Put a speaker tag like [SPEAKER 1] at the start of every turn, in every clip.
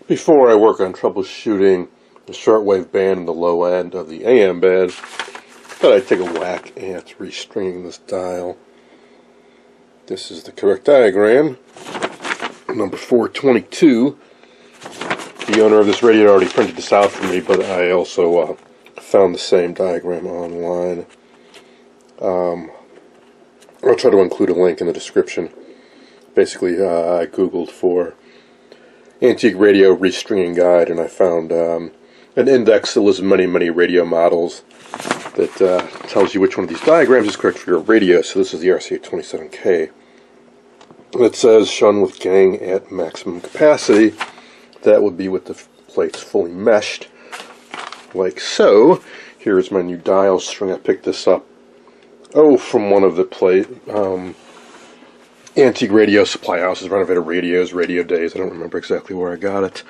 [SPEAKER 1] Before I work on troubleshooting the shortwave band and the low end of the AM band, thought I'd take a whack at restringing this dial. This is the correct diagram, number 422. The owner of this radio already printed this out for me, but I also found the same diagram online. I'll try to include a link in the description. Basically, I Googled for antique radio restringing guide, and I found an index that lists many radio models that tells you which one of these diagrams is correct for your radio. So this is the RCA 27K. It says shun with gang at maximum capacity. That would be with the plates fully meshed, like so. Here's my new dial string. I picked this up from one of the antique radio supply houses, Renovated Radios, Radio Days. I don't remember exactly where I got it.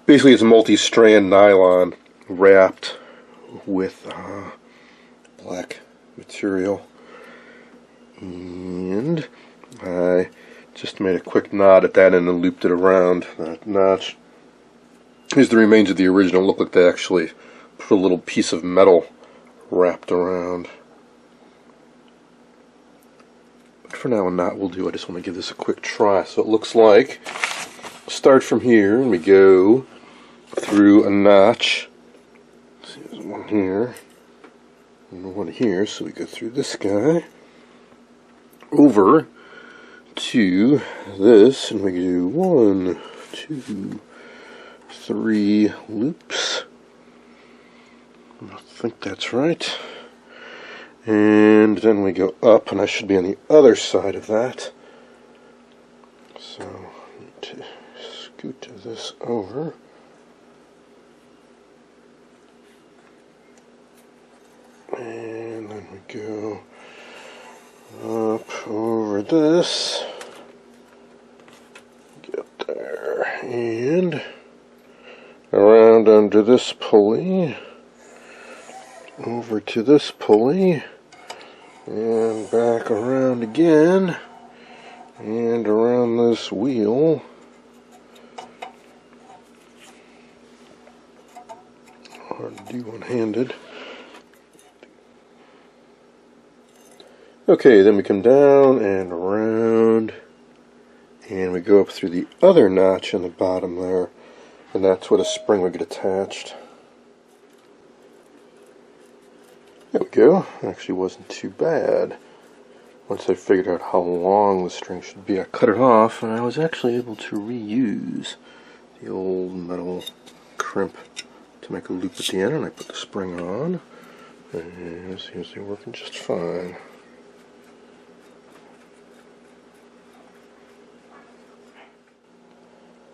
[SPEAKER 1] Basically, it's a multi-strand nylon wrapped with black material, and I just made a quick knot at that end and looped it around that notch. Here's the remains of the original. Look like they actually put a little piece of metal wrapped around. But for now, a knot will do. I just want to give this a quick try. So it looks like, start from here, and we go through a notch. Let's see, there's one here, and one here. So we go through this guy, over to this, and we do 1, 2, 3 loops. I think that's right. And then we go up, and I should be on the other side of that. So I need to scoot this over. And then we go up over this. Get there. And around under this pulley. Over to this pulley, and back around again, and around this wheel. Hard to do one-handed. Okay, then we come down and around, and we go up through the other notch in the bottom there, and that's where the spring would get attached. There we go. Actually wasn't too bad. Once I figured out how long the string should be, I cut it off, and I was actually able to reuse the old metal crimp to make a loop at the end, and I put the spring on, and it seems to be working just fine.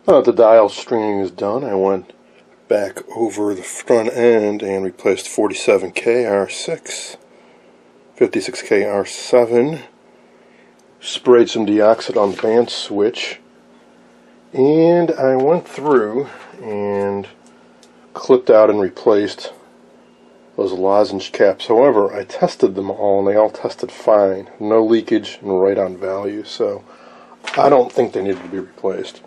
[SPEAKER 1] Now that the dial stringing is done, I went back over the front end and replaced 47K R6, 56K R7, sprayed some deoxit on the band switch, and I went through and clipped out and replaced those lozenge caps. However, I tested them all and they all tested fine. No leakage and right on value, so I don't think they needed to be replaced.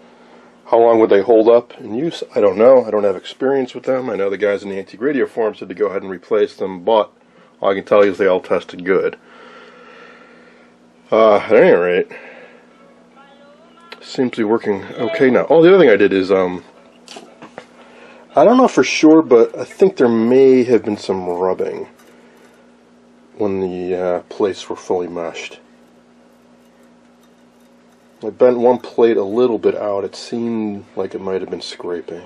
[SPEAKER 1] How long would they hold up in use? I don't know. I don't have experience with them. I know the guys in the antique radio forum said to go ahead and replace them, but all I can tell you is they all tested good. At any rate, seems to be working okay now. Oh, the other thing I did is, I don't know for sure, but I think there may have been some rubbing when the plates were fully meshed. I bent one plate a little bit out. It seemed like it might have been scraping.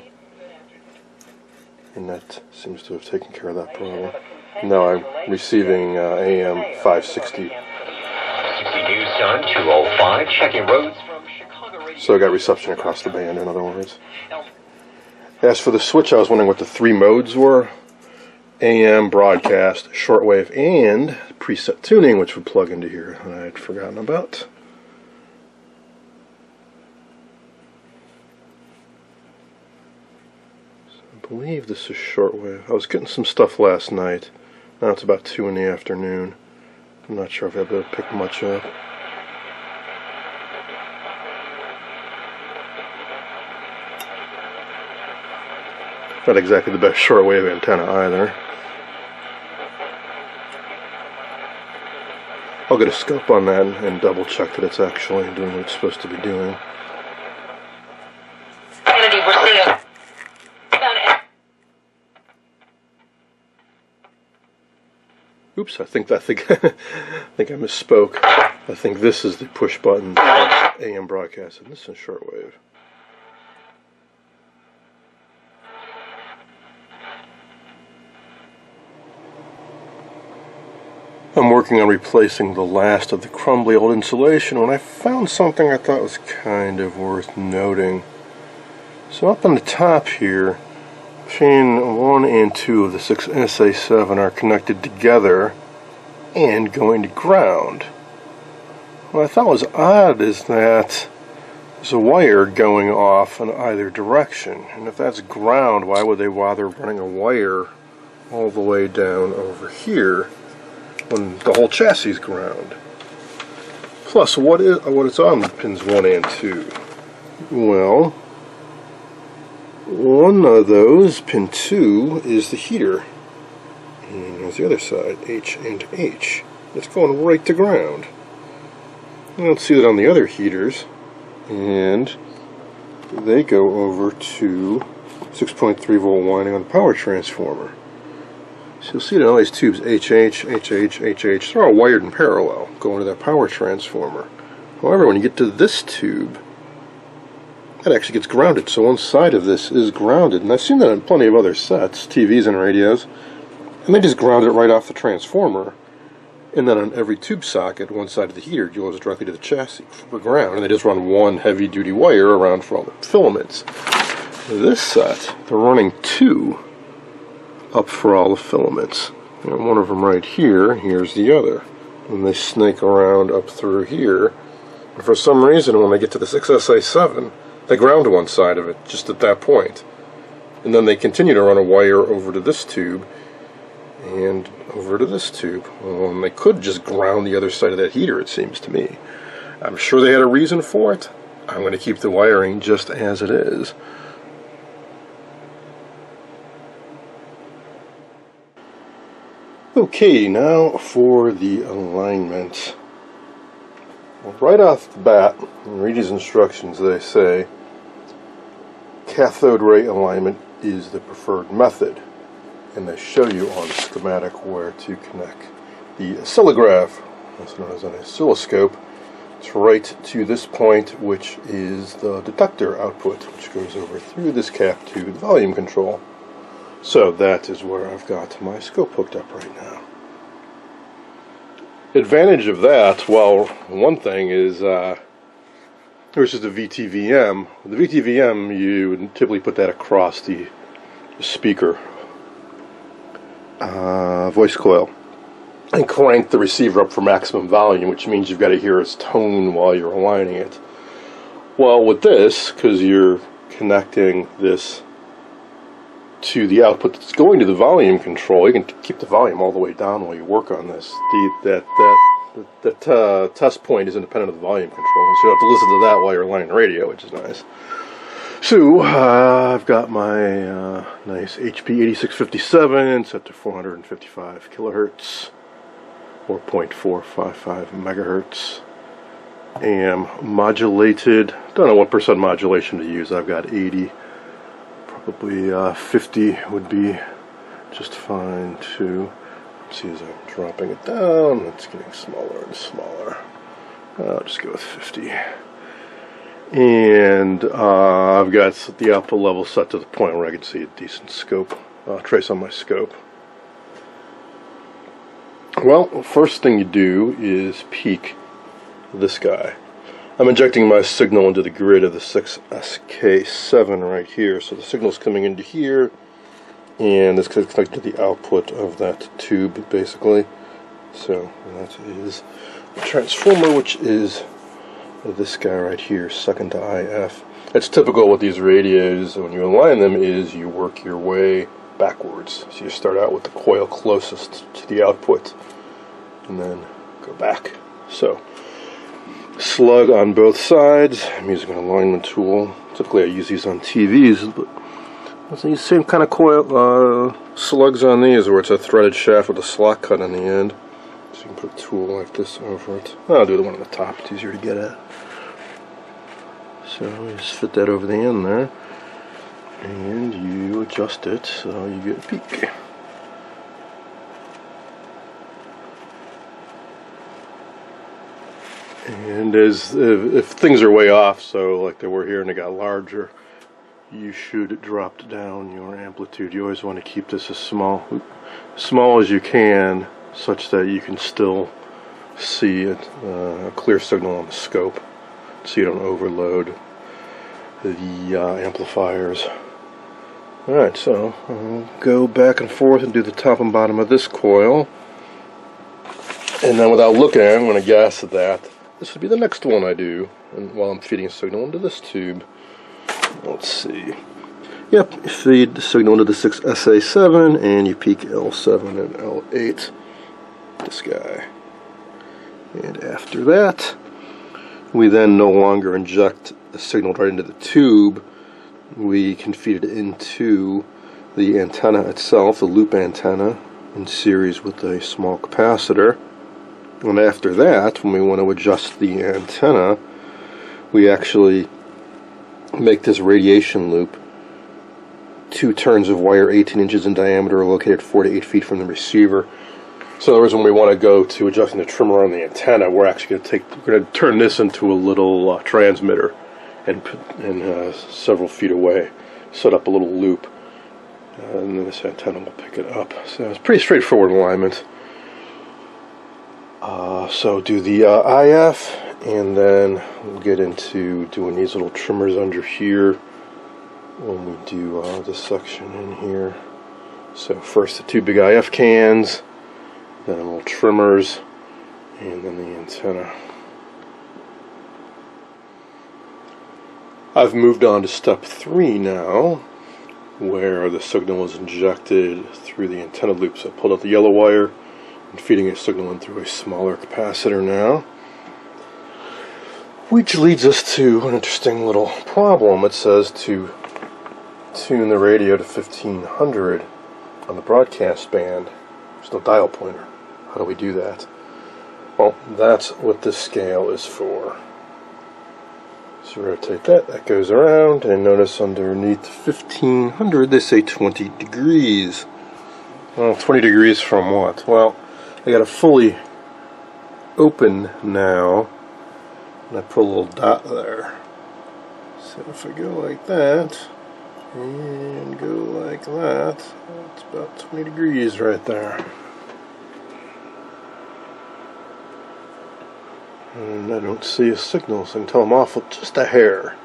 [SPEAKER 1] And that seems to have taken care of that problem. Now I'm receiving AM 560. 60 News Sun 205, checking roads from Chicago. So I got reception across the band, in other words. As for the switch, I was wondering what the 3 modes were. AM, broadcast, shortwave, and preset tuning, which would plug into here that I had forgotten about. I believe this is shortwave. I was getting some stuff last night. Now it's about 2 in the afternoon. I'm not sure if I'll be able to pick much up. Not exactly the best shortwave antenna either. I'll get a scope on that and double check that it's actually doing what it's supposed to be doing. Oops, I think I misspoke. I think this is the push button AM broadcast, and this is shortwave. I'm working on replacing the last of the crumbly old insulation when I found something I thought was kind of worth noting. So up on the top here, pin 1 and 2 of the 6SA7 are connected together and going to ground. What I thought was odd is that there's a wire going off in either direction, and if that's ground, why would they bother running a wire all the way down over here when the whole chassis is ground? Plus, what is on pins 1 and 2? Well, one of those, pin 2, is the heater, and there's the other side, H and H. It's going right to ground. I don't see that on the other heaters, and they go over to 6.3 volt winding on the power transformer. So you'll see that all these tubes, HH, HH, HH, they're all wired in parallel, going to that power transformer. However, when you get to this tube, that actually gets grounded, so one side of this is grounded, and I've seen that on plenty of other sets, TVs and radios, and they just ground it right off the transformer, and then on every tube socket, one side of the heater goes directly to the chassis for ground, and they just run one heavy-duty wire around for all the filaments. This set, they're running 2 up for all the filaments, and one of them right here, here's the other, and they snake around up through here, and for some reason when they get to the 6SA7, they ground one side of it, just at that point. And then they continue to run a wire over to this tube, and over to this tube. Well, and they could just ground the other side of that heater, it seems to me. I'm sure they had a reason for it. I'm going to keep the wiring just as it is. Okay, now for the alignment. Right off the bat, read these instructions, they say cathode ray alignment is the preferred method, and they show you on the schematic where to connect the oscillograph, also known as an oscilloscope. It's right to this point, which is the detector output, which goes over through this cap to the volume control. So that is where I've got my scope hooked up right now. Advantage of that, well, one thing is there's just a VTVM. The VTVM, you would typically put that across the speaker voice coil and crank the receiver up for maximum volume, which means you've got to hear its tone while you're aligning it. Well, with this, because you're connecting this to the output that's going to the volume control, you can keep the volume all the way down while you work on this. That test point is independent of the volume control, so you have to listen to that while you're aligning the radio, which is nice. So I've got my nice HP 8657 set to 455 kilohertz, 4.455 megahertz. AM modulated. Don't know what percent modulation to use. I've got 80. Probably 50 would be just fine too. See, as I'm dropping it down, it's getting smaller and smaller. I'll just go with 50. And I've got the output level set to the point where I can see a decent scope, trace on my scope. Well, first thing you do is peak this guy. I'm injecting my signal into the grid of the 6SK7 right here, so the signal's coming into here, and it's connected to the output of that tube, basically. So that is the transformer, which is this guy right here, second to IF. It's typical with these radios, when you align them, is you work your way backwards. So you start out with the coil closest to the output, and then go back. So slug on both sides. I'm using an alignment tool. Typically I use these on TVs, but So these same kind of coil slugs on these, where it's a threaded shaft with a slot cut on the end. So you can put a tool like this over it. I'll do the one on the top, it's easier to get at. So we just fit that over the end there, and you adjust it so you get a peak. And if things are way off, so like they were here and they got larger, you should drop down your amplitude. You always want to keep this as small as you can, such that you can still see a clear signal on the scope, so you don't overload the amplifiers. Alright, so I'll go back and forth and do the top and bottom of this coil, and then without looking at it, I'm going to guess that this would be the next one I do, and while I'm feeding a signal into this tube. Let's see. Yep, you feed the signal into the 6SA7 and you peak L7 and L8. This guy. And after that, we then no longer inject the signal right into the tube. We can feed it into the antenna itself, the loop antenna, in series with a small capacitor. And after that, when we want to adjust the antenna, we actually make this radiation loop 2 turns of wire 18 inches in diameter located 4 to 8 feet from the receiver. So in other words, when we want to go to adjusting the trimmer on the antenna, we're actually going to turn this into a little transmitter and several feet away, set up a little loop, and then this antenna will pick it up. So it's pretty straightforward alignment. So do the IF, and then we'll get into doing these little trimmers under here when we do this section in here. So first the 2 big IF cans, then little trimmers, and then the antenna. I've moved on to step 3 now, where the signal is injected through the antenna loop. So I pulled out the yellow wire and feeding a signal in through a smaller capacitor now. Which leads us to an interesting little problem. It says to tune the radio to 1500 on the broadcast band. There's no dial pointer. How do we do that? Well, that's what this scale is for. So rotate that, that goes around, and notice underneath 1500 they say 20 degrees. Well, 20 degrees from what? Well, I got it fully open now, and I put a little dot there. So if I go like that, and go like that, that's about 20 degrees right there. And I don't see a signal, so I can tell I'm off with just a hair.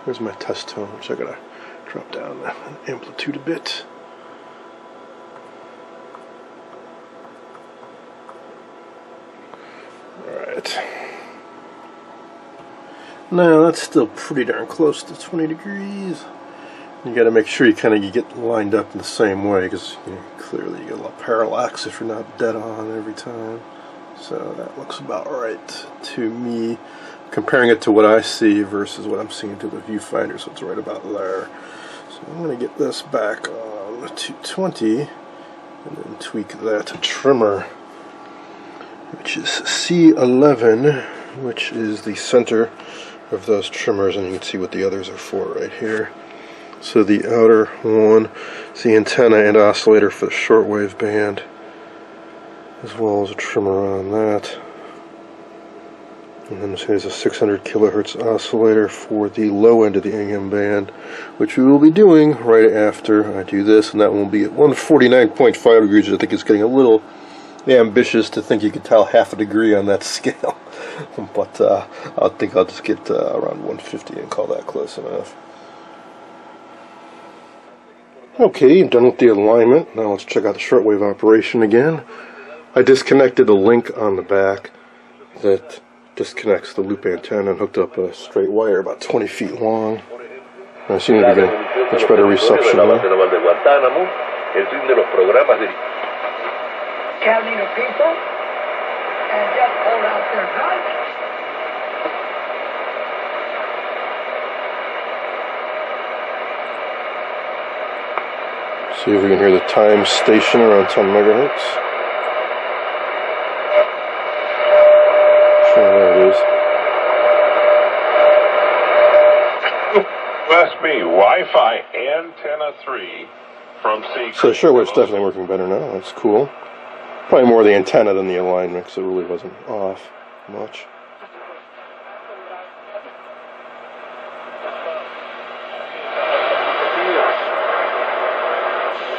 [SPEAKER 1] Here's my test tone, which I gotta drop down the amplitude a bit. Alright. Now that's still pretty darn close to 20 degrees. You gotta make sure you get lined up in the same way, because clearly you get a lot of parallax if you're not dead on every time. So that looks about right to me, comparing it to what I see versus what I'm seeing to the viewfinder, so it's right about there. So I'm going to get this back on 220 and then tweak that trimmer, which is C11, which is the center of those trimmers, and you can see what the others are for right here. So the outer one is the antenna and oscillator for the shortwave band, as well as a trimmer on that. And then here's a 600 kilohertz oscillator for the low end of the AM band, which we will be doing right after I do this, and that will be at 149.5 degrees, which I think is getting a little ambitious to think you could tell half a degree on that scale. But I think I'll just get around 150 and call that close enough. Okay, I'm done with the alignment. Now let's check out the shortwave operation again. I disconnected a link on the back that disconnects the loop antenna and hooked up a straight wire about 20 feet long. I seem to be getting much better reception now.
[SPEAKER 2] Counting of people and just hold out their guns.
[SPEAKER 1] See if we can hear the time station around 10 megahertz. Sure, there it is.
[SPEAKER 3] Must be Wi-Fi antenna 3 from C.
[SPEAKER 1] So shortwave's definitely working better now. That's cool. Probably more the antenna than the alignment, because it really wasn't off much.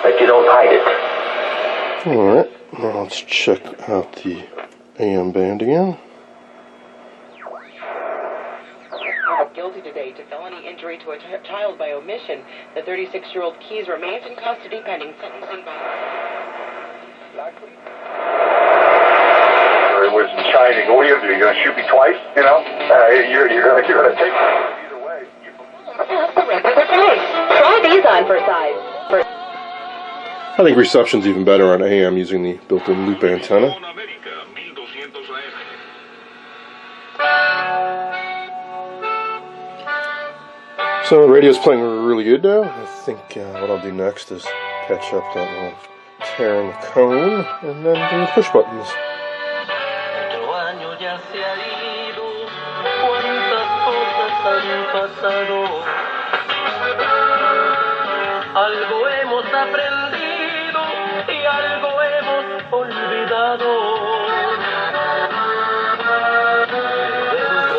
[SPEAKER 4] But you don't hide it.
[SPEAKER 1] Alright, now let's check out the AM band again.
[SPEAKER 5] Guilty today to felony injury to a child by omission. The 36-year-old Keys remains in custody pending sentencing by...
[SPEAKER 4] It was shining. What are you going to do? You're going to shoot me twice? You know? You're going to take me either way.
[SPEAKER 5] Try these on for size.
[SPEAKER 1] I think reception's even better on AM using the built-in loop antenna. So the radio's playing really good now. I think what I'll do next is catch up that little tear in the cone and then do the push buttons.
[SPEAKER 6] Algo hemos aprendido y algo hemos olvidado.